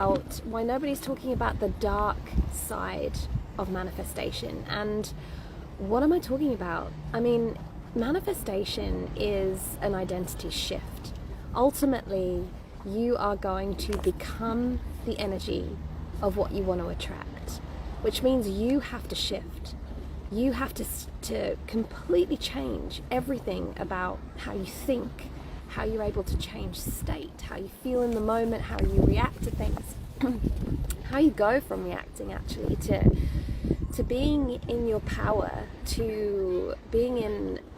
about why nobody's talking about the dark side of manifestation. And what am I talking about? I mean, manifestation is an identity shift. Ultimately, you are going to become the energy of what you want to attract, which means you have to shift. You have to completely change everything about how you think, how you're able to change state, how you feel in the moment, how you react to things, how you go from reacting actually to being in your power, to being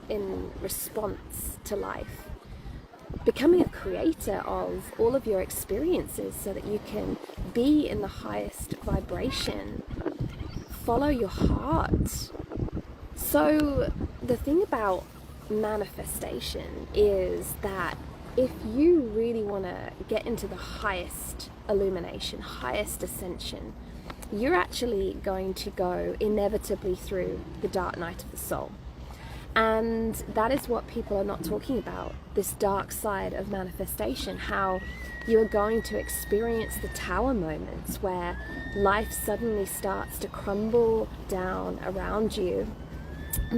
in response to life, becoming a creator of all of your experiences so that you can be in the highest vibration, follow your heart. So the thing about manifestation is that if you really want to get into the highest illumination, highest ascension, you're actually going to go inevitably through the dark night of the soul. And that is what people are not talking about, this dark side of manifestation, how you are going to experience the tower moments where life suddenly starts to crumble down around you,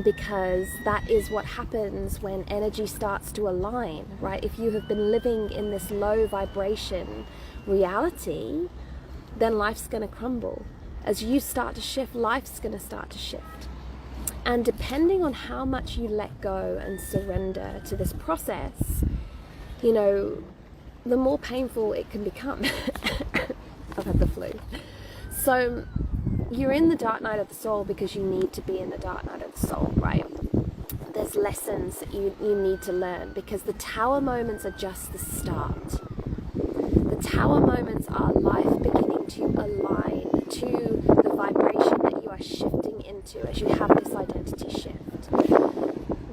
because that is what happens when energy starts to align, right? If you have been living in this low vibration reality, then life's going to crumble. As you start to shift, life's going to start to shift. And depending on how much you let go and surrender to this process, you know, the more painful it can become. I've had the flu. So you're in the dark night of the soul because you need to be in the dark night of the soul, right? There's lessons that you need to learn, because the tower moments are just the start. The tower moments are life beginning to align to the vibration that you are shifting into as you have this identity shift.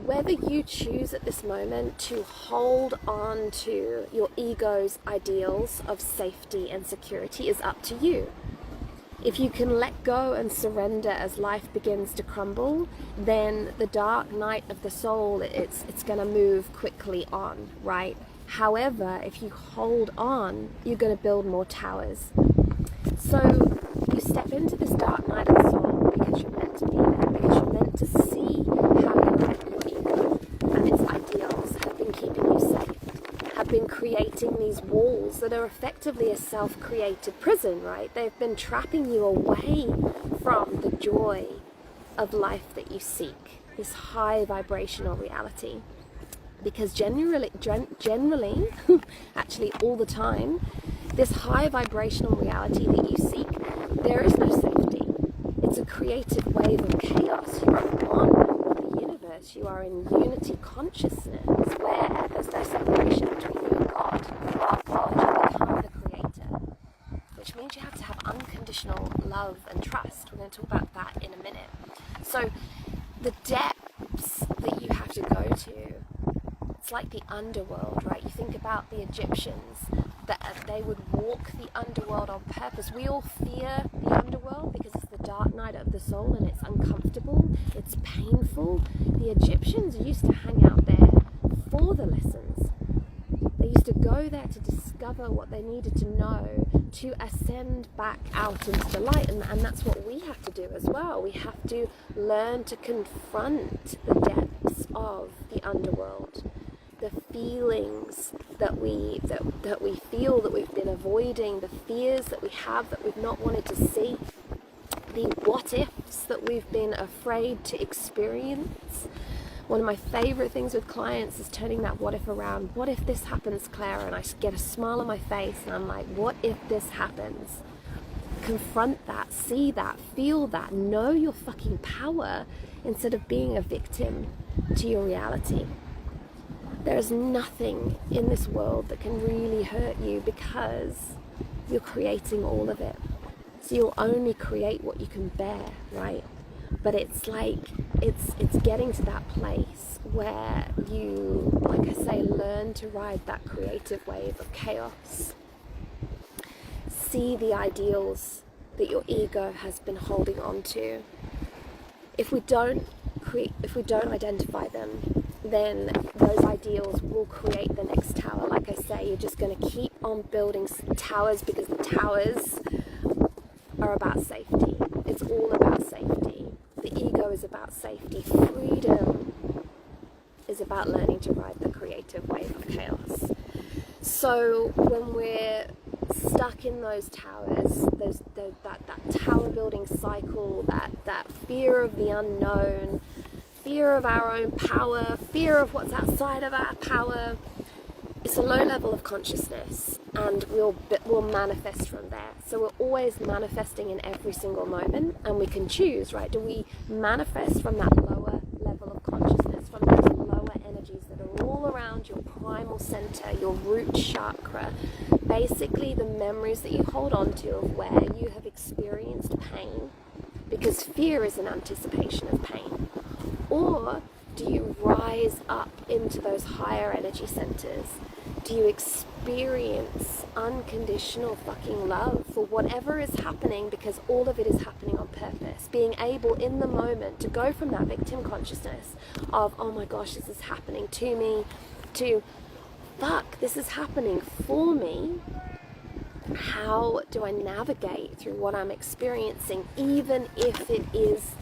Whether you choose at this moment to hold on to your ego's ideals of safety and security is up to you. If you can let go and surrender as life begins to crumble, then the dark night of the soul, it's going to move quickly on, right? However, if you hold on, you're going to build more towers. So you step into this dark night of the soul because you're meant to be there, because you're meant to see how your ego and its ideals have been keeping you safe, have been creating these walls that are effectively a self-created prison, right? They've been trapping you away from the joy of life that you seek, this high vibrational reality. Because generally, actually all the time, this high vibrational reality that you seek, there is no safety. It's a creative wave of chaos. You are one with the universe. You are in unity consciousness where there's no separation between you and God. You are God. You become the creator, which means you have to have unconditional love and trust. We're going to talk about that in a minute. So the depths that you have to go to, it's like the underworld, right? You think about the Egyptians, that they would walk the underworld on purpose. We all fear the underworld because it's the dark night of the soul and it's uncomfortable, it's painful. The Egyptians used to hang out there for the lessons. They used to go there to discover what they needed to know to ascend back out into the light, and that's what we have to do as well. We have to learn to confront the depths of the underworld, the feelings that we feel that we've been avoiding, the fears that we have that we've not wanted to see, the what ifs that we've been afraid to experience. One of my favorite things with clients is turning that what if around. What if this happens, Clara? And I get a smile on my face and I'm like, what if this happens? Confront that, see that, feel that, know your fucking power instead of being a victim to your reality. There is nothing in this world that can really hurt you because you're creating all of it. So you'll only create what you can bear, right? But it's like, it's getting to that place where you, like I say, learn to ride that creative wave of chaos. See the ideals that your ego has been holding on to. If we don't identify them, then those ideals will create the next tower. Like I say, you're just going to keep on building towers, because the towers are about safety. It's all about safety. The ego is about safety. Freedom is about learning to ride the creative wave of chaos. So when we're stuck in those towers, that tower building cycle, that fear of the unknown, fear of our own power, fear of what's outside of our power, it's a low level of consciousness, and we'll manifest from there. So we're always manifesting in every single moment, and we can choose, right? Do we manifest from that lower level of consciousness, from those lower energies that are all around your primal center, your root chakra, basically the memories that you hold on to of where you have experienced pain, because fear is an anticipation of pain? Or do you rise up into those higher energy centers? Do you experience unconditional fucking love for whatever is happening, because all of it is happening on purpose? Being able in the moment to go from that victim consciousness of, oh my gosh, this is happening to me, to, fuck, this is happening for me. How do I navigate through what I'm experiencing, even if it is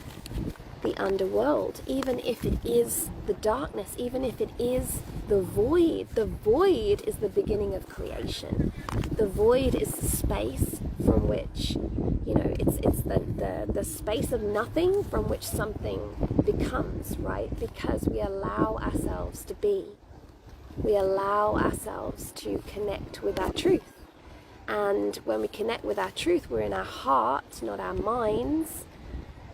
the underworld, even if it is the darkness, even if it is the void? The void is the beginning of creation. The void is the space from which, it's the space of nothing from which something becomes, right? Because we allow ourselves to be. We allow ourselves to connect with our truth. And when we connect with our truth, we're in our heart, not our minds.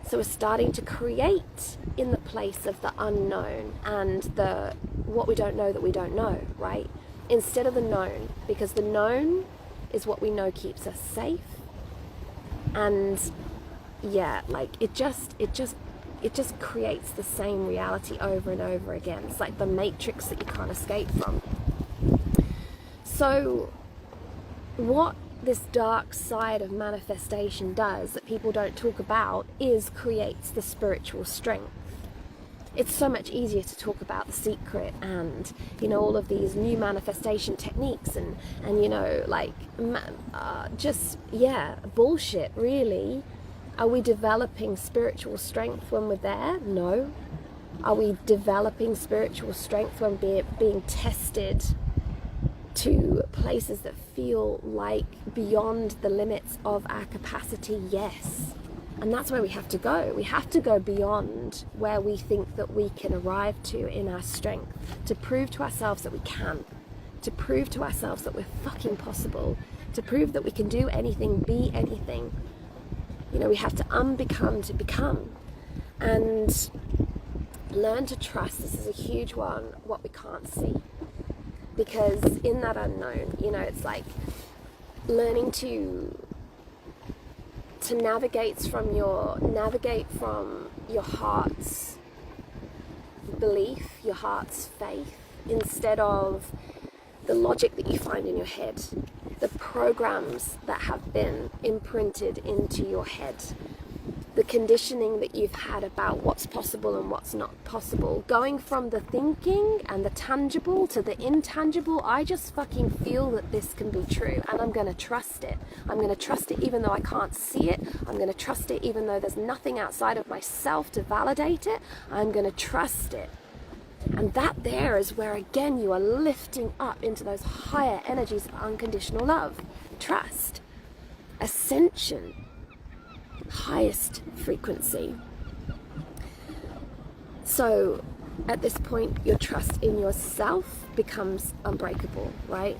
So we're starting to create in the place of the unknown and the what we don't know that we don't know, right? Instead of the known, because the known is what we know keeps us safe. And yeah, like it just creates the same reality over and over again. It's like the matrix that you can't escape from. So what this dark side of manifestation does that people don't talk about is creates the spiritual strength. It's so much easier to talk about The Secret and, all of these new manifestation techniques and bullshit, really. Are we developing spiritual strength when we're there? No. Are we developing spiritual strength when being tested to places that feel like beyond the limits of our capacity? Yes. And that's where we have to go. We have to go beyond where we think that we can arrive to in our strength, to prove to ourselves that we can, to prove to ourselves that we're fucking possible, to prove that we can do anything, be anything. We have to unbecome to become, and learn to trust. This is a huge one, what we can't see. Because in that unknown, it's like learning to navigate from your heart's belief, your heart's faith, instead of the logic that you find in your head, the programs that have been imprinted into your head, the conditioning that you've had about what's possible and what's not possible, going from the thinking and the tangible to the intangible. I just fucking feel that this can be true, and I'm going to trust it. I'm going to trust it even though I can't see it. I'm going to trust it even though there's nothing outside of myself to validate it. I'm going to trust it. And that there is where, again, you are lifting up into those higher energies of unconditional love, trust, ascension, highest frequency. So at this point, your trust in yourself becomes unbreakable, right?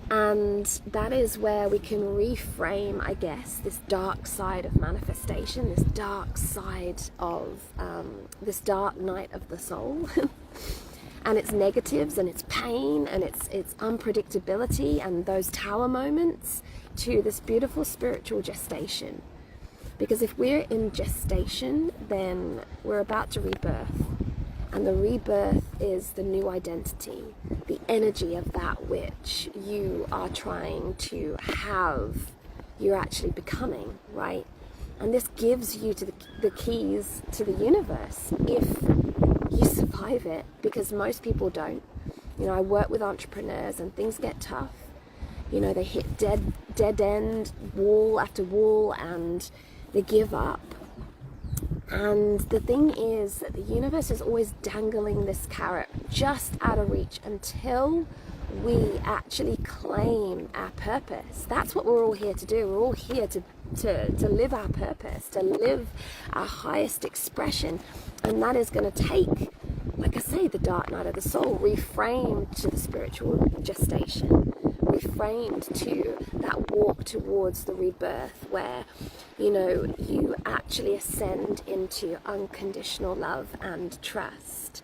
And that is where we can reframe, I guess, this dark side of manifestation, this dark side of this dark night of the soul and its negatives and its pain and its unpredictability and those tower moments, to this beautiful spiritual gestation. Because if we're in gestation, then we're about to rebirth. And the rebirth is the new identity, the energy of that which you are trying to have, you're actually becoming, right? And this gives you the keys to the universe if you survive it, because most people don't. You know, I work with entrepreneurs and things get tough. You know, they hit dead end, wall after wall, and they give up. And the thing is that the universe is always dangling this carrot just out of reach until we actually claim our purpose. That's what we're all here to do. We're all here to live our purpose, to live our highest expression. And that is going to take, like I say, the dark night of the soul, reframed to the spiritual gestation, reframed to that walk towards the rebirth where, you know, you actually ascend into unconditional love and trust,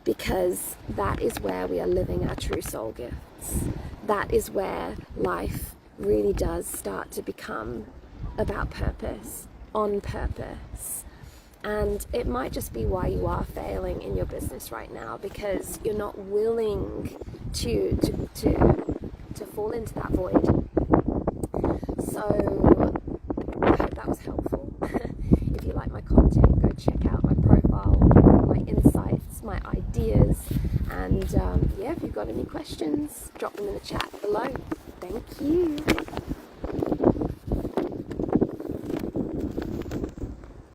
because that is where we are living our true soul gifts. That is where life really does start to become about purpose, on purpose. And it might just be why you are failing in your business right now, because you're not willing to fall into that void. So I hope that was helpful. If you like my content, go check out my profile, my insights, my ideas, and yeah, if you've got any questions, drop them in the chat below. Thank you.